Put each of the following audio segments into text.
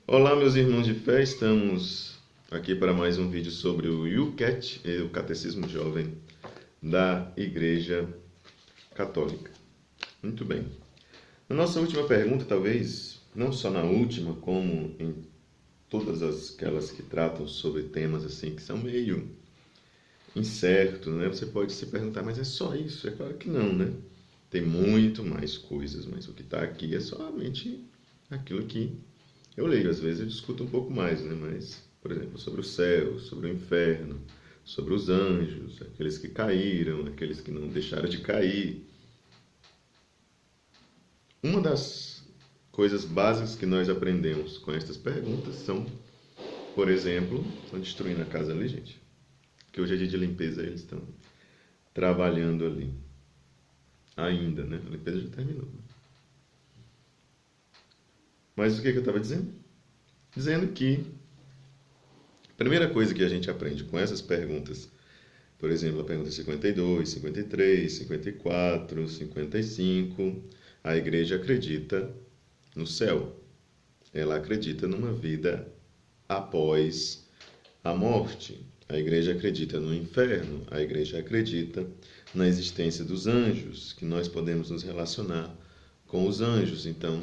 Olá, meus irmãos de fé, estamos aqui para mais um vídeo sobre o YOUCAT, o Catecismo Jovem da Igreja Católica. Muito bem. Na nossa última pergunta, talvez, não só na última, como em todas aquelas que tratam sobre temas assim que são meio incertos, né? Você pode se perguntar, mas é só isso? É claro que não, né? Tem muito mais coisas, mas o que está aqui é somente aquilo que eu leio. Às vezes eu discuto um pouco mais, né? Mas, por exemplo, sobre o céu, sobre o inferno, sobre os anjos, aqueles que caíram, aqueles que não deixaram de cair. Uma das coisas básicas que nós aprendemos com estas perguntas são, por exemplo, estão destruindo a casa ali, gente. Que hoje é dia de limpeza, eles estão trabalhando ali. Ainda, né? A limpeza já terminou. Mas o que eu estava dizendo? Dizendo que a primeira coisa que a gente aprende com essas perguntas, por exemplo, a pergunta 52, 53, 54, 55, a igreja acredita no céu. Ela acredita numa vida após a morte. A igreja acredita no inferno. A igreja acredita na existência dos anjos, que nós podemos nos relacionar com os anjos. Então,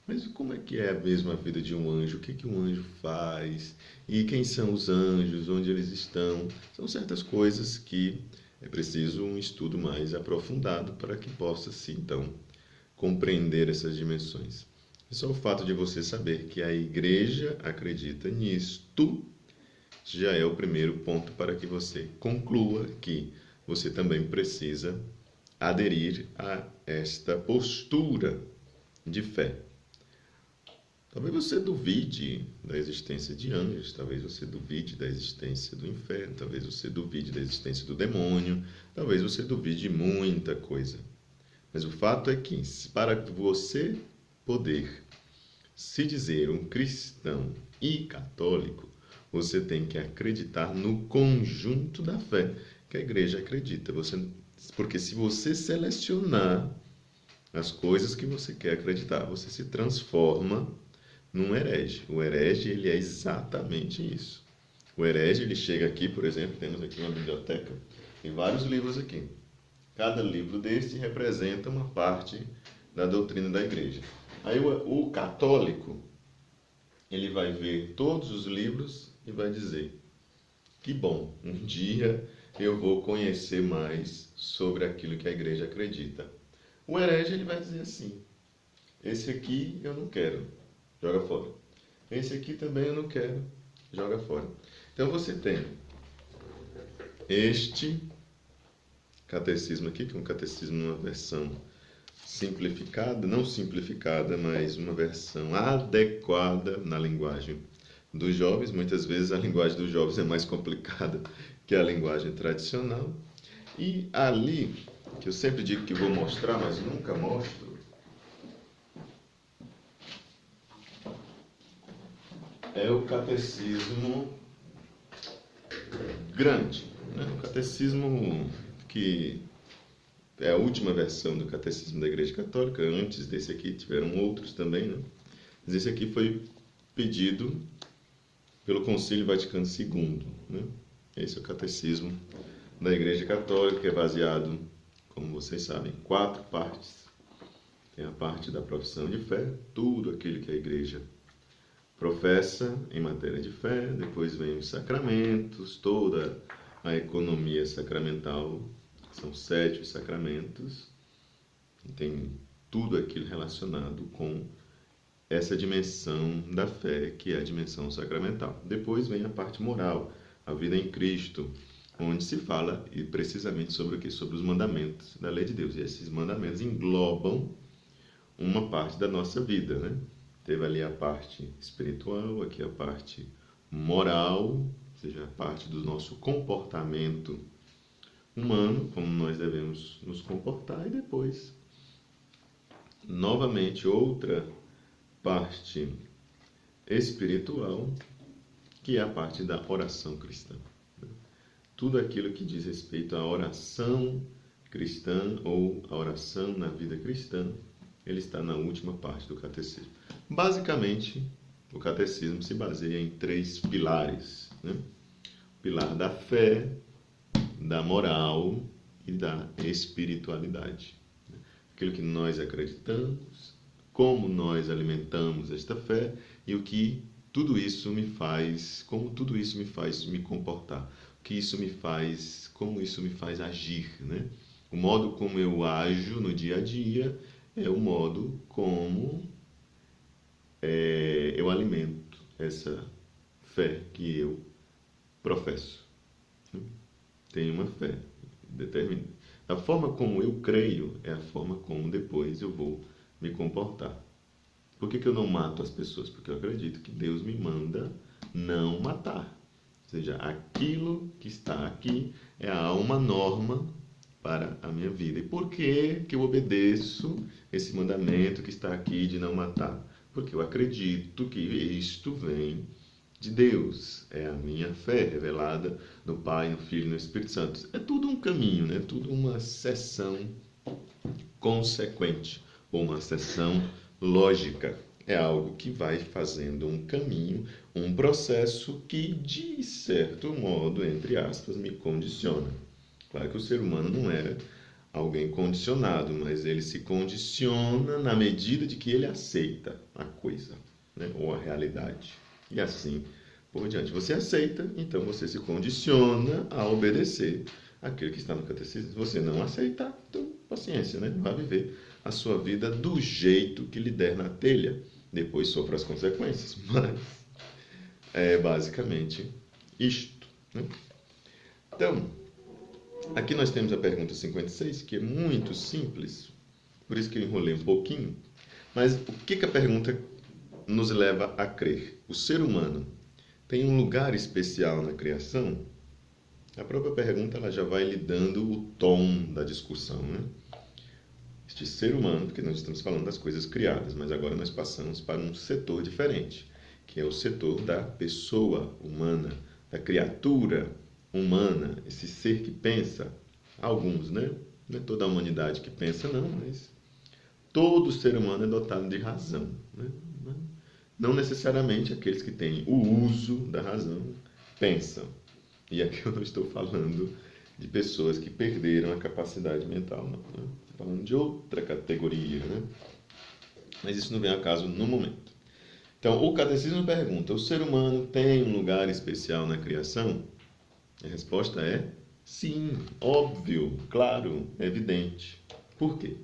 mas como é que é mesmo a vida de um anjo? O que que um anjo faz? E quem são os anjos? Onde eles estão? São certas coisas que é preciso um estudo mais aprofundado para que possa-se, então, compreender essas dimensões. E só o fato de você saber que a igreja acredita nisto já é o primeiro ponto para que você conclua que você também precisa aderir a esta postura de fé. Talvez você duvide da existência de anjos, talvez você duvide da existência do inferno, talvez você duvide da existência do demônio, talvez você duvide de muita coisa. Mas o fato é que, para você poder se dizer um cristão e católico, você tem que acreditar no conjunto da fé que a igreja acredita. Porque se você selecionar as coisas que você quer acreditar, você se transforma num herege. O herege, ele é exatamente isso. O herege, ele chega aqui, por exemplo, temos aqui uma biblioteca, tem vários livros aqui. Cada livro desse representa uma parte da doutrina da igreja. Aí o católico, ele vai ver todos os livros e vai dizer: que bom, um dia eu vou conhecer mais sobre aquilo que a igreja acredita. O herege, ele vai dizer assim: esse aqui eu não quero, joga fora. Esse aqui também eu não quero, joga fora. Então você tem este catecismo aqui, que é um catecismo numa versão simplificada, não simplificada, mas uma versão adequada na linguagem dos jovens. Muitas vezes a linguagem dos jovens é mais complicada que a linguagem tradicional. E ali, que eu sempre digo que vou mostrar, mas nunca mostro, é o catecismo grande, né? O catecismo que é a última versão do catecismo da Igreja Católica. Antes desse aqui tiveram outros também, né? Mas esse aqui foi pedido pelo Concílio Vaticano II, né? Esse é o catecismo da Igreja Católica, que é baseado, como vocês sabem, em 4 partes. Tem a parte da profissão de fé, tudo aquilo que a Igreja professa em matéria de fé. Depois vem os sacramentos, toda a economia sacramental, são 7 os sacramentos, tem tudo aquilo relacionado com essa dimensão da fé, que é a dimensão sacramental. Depois vem a parte moral, a vida em Cristo, onde se fala precisamente sobre o que? Sobre os mandamentos da lei de Deus. E esses mandamentos englobam uma parte da nossa vida, né? Teve ali a parte espiritual, aqui a parte moral, ou seja, a parte do nosso comportamento humano, como nós devemos nos comportar, e depois, novamente, outra parte espiritual, que é a parte da oração cristã. Tudo aquilo que diz respeito à oração cristã ou à oração na vida cristã, ele está na última parte do catecismo. Basicamente, o catecismo se baseia em 3 pilares, né? O pilar da fé, da moral e da espiritualidade. Aquilo que nós acreditamos, como nós alimentamos esta fé e o que tudo isso me faz, como tudo isso me faz me comportar, o que isso me faz, como isso me faz agir, né? O modo como eu ajo no dia a dia é o modo como eu alimento essa fé que eu professo. Tenho uma fé determinada. A forma como eu creio é a forma como depois eu vou me comportar. Por que eu não mato as pessoas? Porque eu acredito que Deus me manda não matar. Ou seja, aquilo que está aqui é uma norma para a minha vida. E por que eu obedeço esse mandamento que está aqui de não matar? Porque eu acredito que isto vem de Deus. É a minha fé revelada no Pai, no Filho e no Espírito Santo. É tudo um caminho, né? Tudo uma seção consequente, ou uma seção lógica. É algo que vai fazendo um caminho, um processo que, de certo modo, entre aspas, me condiciona. Claro que o ser humano não era alguém condicionado, mas ele se condiciona na medida de que ele aceita a coisa, né? Ou a realidade. E assim por diante. Você aceita, então você se condiciona a obedecer aquilo que está no catecismo. Se você não aceitar, então paciência, né? Vai viver a sua vida do jeito que lhe der na telha. Depois sofra as consequências. Mas é basicamente isto, né? Então, aqui nós temos a pergunta 56, que é muito simples, por isso que eu enrolei um pouquinho. Mas o que a pergunta nos leva a crer? O ser humano tem um lugar especial na criação? A própria pergunta ela já vai lhe dando o tom da discussão, né? Este ser humano, porque nós estamos falando das coisas criadas, mas agora nós passamos para um setor diferente, que é o setor da pessoa humana, da criatura humana, esse ser que pensa. Alguns, né? Não é toda a humanidade que pensa, não, mas todo ser humano é dotado de razão, né? Não necessariamente aqueles que têm o uso da razão pensam. E aqui eu não estou falando de pessoas que perderam a capacidade mental, não. Né? Estou falando de outra categoria, né? Mas isso não vem a caso no momento. Então, o catecismo pergunta: o ser humano tem um lugar especial na criação? A resposta é sim, óbvio, claro, evidente. Por quê?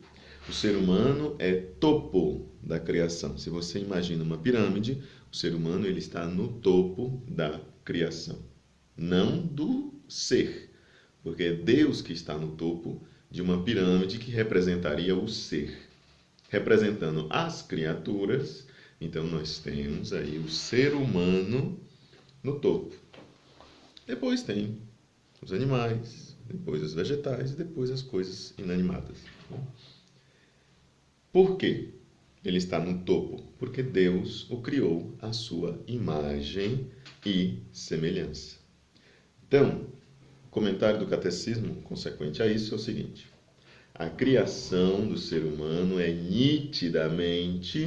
O ser humano é topo da criação. Se você imagina uma pirâmide, o ser humano ele está no topo da criação, não do ser, porque é Deus que está no topo de uma pirâmide que representaria o ser, representando as criaturas. Então nós temos aí o ser humano no topo. Depois tem os animais, depois os vegetais e depois as coisas inanimadas. Por quê? Ele está no topo? Porque Deus o criou à sua imagem e semelhança. Então, o comentário do catecismo consequente a isso é o seguinte: a criação do ser humano é nitidamente,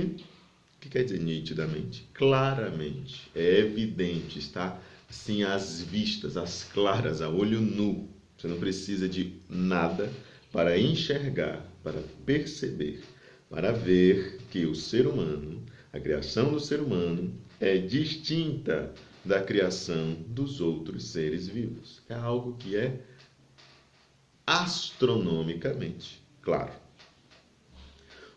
o que quer dizer nitidamente? Claramente, é evidente, está assim às vistas, às claras, a olho nu. Você não precisa de nada para enxergar, para perceber, para ver que o ser humano, a criação do ser humano, é distinta da criação dos outros seres vivos. É algo que é astronomicamente claro.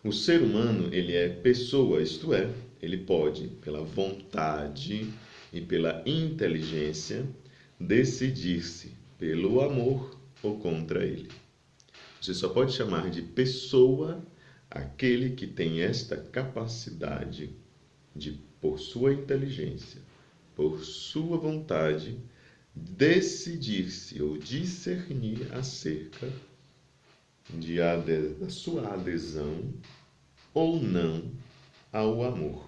O ser humano, ele é pessoa, isto é, ele pode, pela vontade e pela inteligência, decidir-se pelo amor ou contra ele. Você só pode chamar de pessoa aquele que tem esta capacidade de, por sua inteligência, por sua vontade, decidir-se ou discernir acerca da sua adesão ou não ao amor,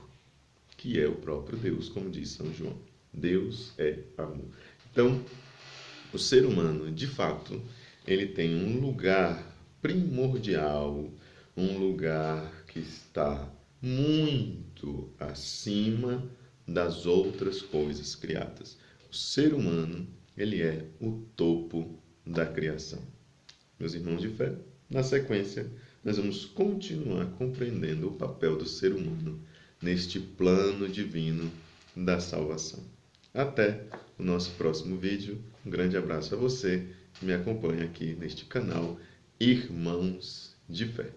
que é o próprio Deus, como diz São João. Deus é amor. Então, o ser humano, de fato, ele tem um lugar primordial, um lugar que está muito acima das outras coisas criadas. O ser humano, ele é o topo da criação. Meus irmãos de fé, na sequência, nós vamos continuar compreendendo o papel do ser humano neste plano divino da salvação. Até o nosso próximo vídeo. Um grande abraço a você que me acompanha aqui neste canal Irmãos de Fé.